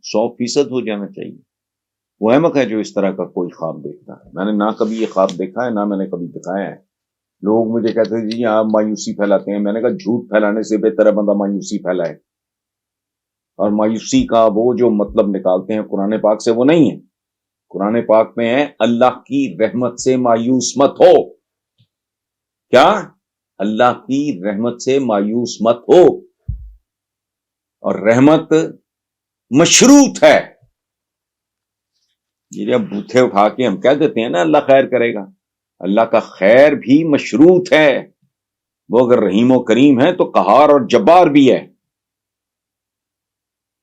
100% ہو جانا چاہیے۔ وہ احمق ہے جو اس طرح کا کوئی خواب دیکھتا ہے۔ میں نے نہ کبھی یہ خواب دیکھا ہے، نہ میں نے کبھی دکھایا ہے۔ لوگ مجھے کہتے ہیں جی آپ مایوسی پھیلاتے ہیں، میں نے کہا جھوٹ پھیلانے سے بہتر ہے بندہ مایوسی پھیلائے، اور مایوسی کا وہ جو مطلب نکالتے ہیں قرآن پاک سے وہ نہیں ہے۔ قرآن پاک میں ہے اللہ کی رحمت سے مایوس مت ہو۔ کیا؟ اللہ کی رحمت سے مایوس مت ہو، اور رحمت مشروط ہے۔ یہ جب بوتھے اٹھا کے ہم کہہ دیتے ہیں نا اللہ خیر کرے گا، اللہ کا خیر بھی مشروط ہے۔ وہ اگر رحیم و کریم ہے تو قہار اور جبار بھی ہے۔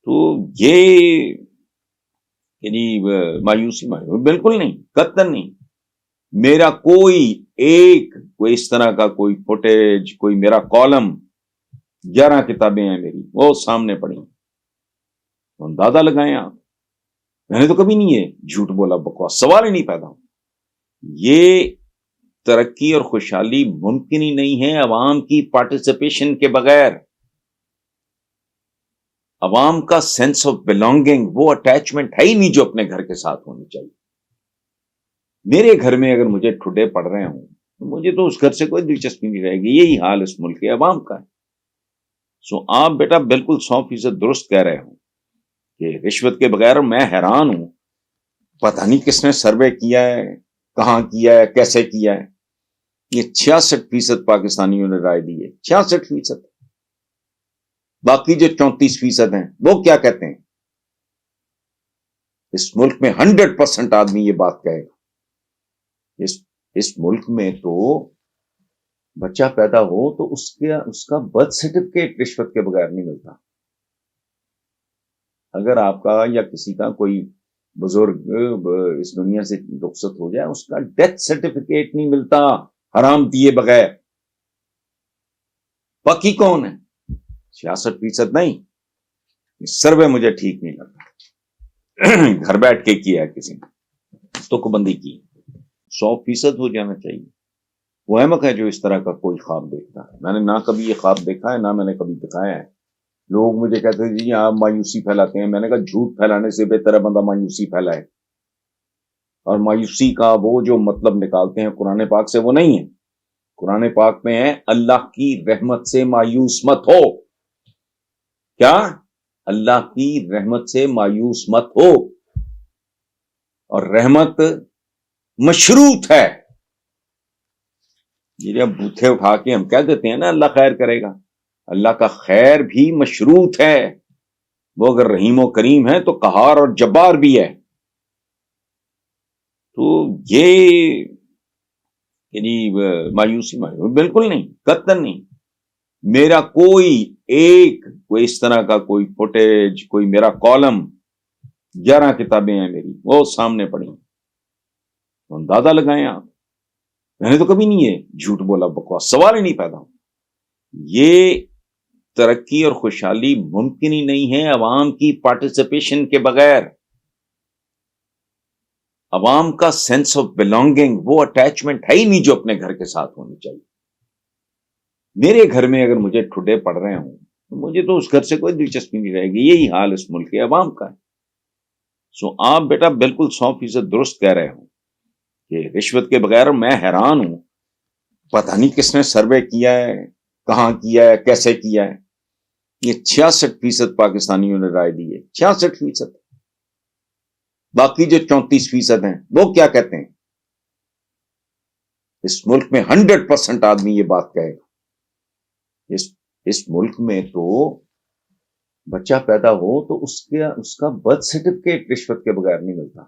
تو یہ یعنی مایوسی بالکل نہیں، قطعاً نہیں۔ میرا کوئی اس طرح کا کوئی فوٹیج، کوئی میرا کالم، 11 کتابیں ہیں میری، وہ سامنے پڑی، اندازہ لگائیں آپ۔ میں نے تو کبھی نہیں ہے جھوٹ بولا، بکواس، سوال ہی نہیں پیدا ہو۔ یہ ترقی اور خوشحالی ممکن ہی نہیں ہے عوام کی پارٹیسپیشن کے بغیر۔ عوام کا سینس آف بلانگنگ، وہ اٹیچمنٹ ہے ہی نہیں جو اپنے گھر کے ساتھ ہونی چاہیے۔ میرے گھر میں اگر مجھے ٹھڈے پڑ رہے ہوں تو مجھے تو اس گھر سے کوئی دلچسپی نہیں رہے گی۔ یہی حال اس ملک کے عوام کا ہے۔ سو آپ بیٹا بالکل 100% درست کہہ رہے ہوں کہ رشوت کے بغیر میں حیران ہوں، پتہ نہیں کس نے سروے کیا ہے، کہاں کیا ہے، کیسے کیا ہے۔ یہ 66% پاکستانیوں نے رائے دی ہے، 66%۔ باقی جو 34% ہیں وہ کیا کہتے ہیں؟ اس ملک میں 100% آدمی یہ بات کہے گا۔ اس ملک میں تو بچہ پیدا ہو تو اس کا برتھ سرٹیفکیٹ رشوت کے بغیر نہیں ملتا۔ اگر آپ کا یا کسی کا کوئی بزرگ اس دنیا سے رخصت ہو جائے، اس کا ڈیتھ سرٹیفکیٹ نہیں ملتا حرام دیے بغیر۔ باقی کون ہے؟ 66% نہیں۔ سروے مجھے ٹھیک نہیں لگتا، گھر بیٹھ کے کیا ہے کسی نے، تک بندی کی۔ 100% ہو جانا چاہیے۔ وہ احمق ہے جو اس طرح کا کوئی خواب دیکھتا ہے۔ میں نے نہ کبھی یہ خواب دیکھا ہے، نہ میں نے کبھی دکھایا ہے۔ لوگ مجھے کہتے ہیں جی آپ مایوسی پھیلاتے ہیں، میں نے کہا جھوٹ پھیلانے سے بہتر ہے بندہ مایوسی پھیلائے، اور مایوسی کا وہ جو مطلب نکالتے ہیں قرآن پاک سے وہ نہیں ہے۔ قرآن پاک میں ہے اللہ کی رحمت سے مایوس مت ہو۔ کیا؟ اللہ کی رحمت سے مایوس مت ہو، اور رحمت مشروط ہے۔ یہ جب بوتھے اٹھا کے ہم کہہ دیتے ہیں نا اللہ خیر کرے گا، اللہ کا خیر بھی مشروط ہے۔ وہ اگر رحیم و کریم ہے تو قہار اور جبار بھی ہے۔ تو یہ یعنی مایوسی بالکل نہیں، قطعاً نہیں۔ میرا کوئی اس طرح کا کوئی فوٹیج، کوئی میرا کالم، 11 کتابیں ہیں میری، وہ سامنے پڑی، اندازہ لگائیں آپ۔ میں نے تو کبھی نہیں ہے جھوٹ بولا، بکواس، سوال ہی نہیں پیدا ہو۔ یہ ترقی اور خوشحالی ممکن ہی نہیں ہے عوام کی پارٹیسپیشن کے بغیر۔ عوام کا سینس آف بلانگنگ، وہ اٹیچمنٹ ہے ہی نہیں جو اپنے گھر کے ساتھ ہونی چاہیے۔ میرے گھر میں اگر مجھے ٹھڈے پڑ رہے ہوں تو مجھے تو اس گھر سے کوئی دلچسپی نہیں رہے گی۔ یہی حال اس ملک کے عوام کا ہے۔ سو آپ بیٹا بالکل 100% درست کہہ رہے ہوں کہ رشوت کے بغیر میں حیران ہوں، پتہ نہیں کس نے سروے کیا ہے، کہاں کیا ہے، کیسے کیا ہے۔ یہ 66% پاکستانیوں نے رائے دی ہے، 66%۔ باقی جو 34% ہیں وہ کیا کہتے ہیں؟ اس ملک میں 100% آدمی یہ بات کہے گا۔ اس ملک میں تو بچہ پیدا ہو تو اس کا برتھ سرٹیفکیٹ رشوت کے بغیر نہیں ملتا۔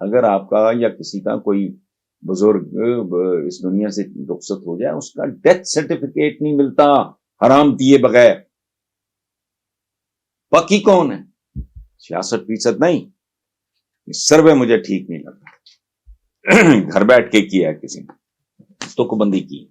اگر آپ کا یا کسی کا کوئی بزرگ اس دنیا سے رخصت ہو جائے، اس کا ڈیتھ سرٹیفکیٹ نہیں ملتا حرام دیے بغیر۔ باقی کون ہے؟ 66% نہیں۔ سروے مجھے ٹھیک نہیں لگتا، گھر بیٹھ کے کیا ہے کسی نے، تک بندی کی۔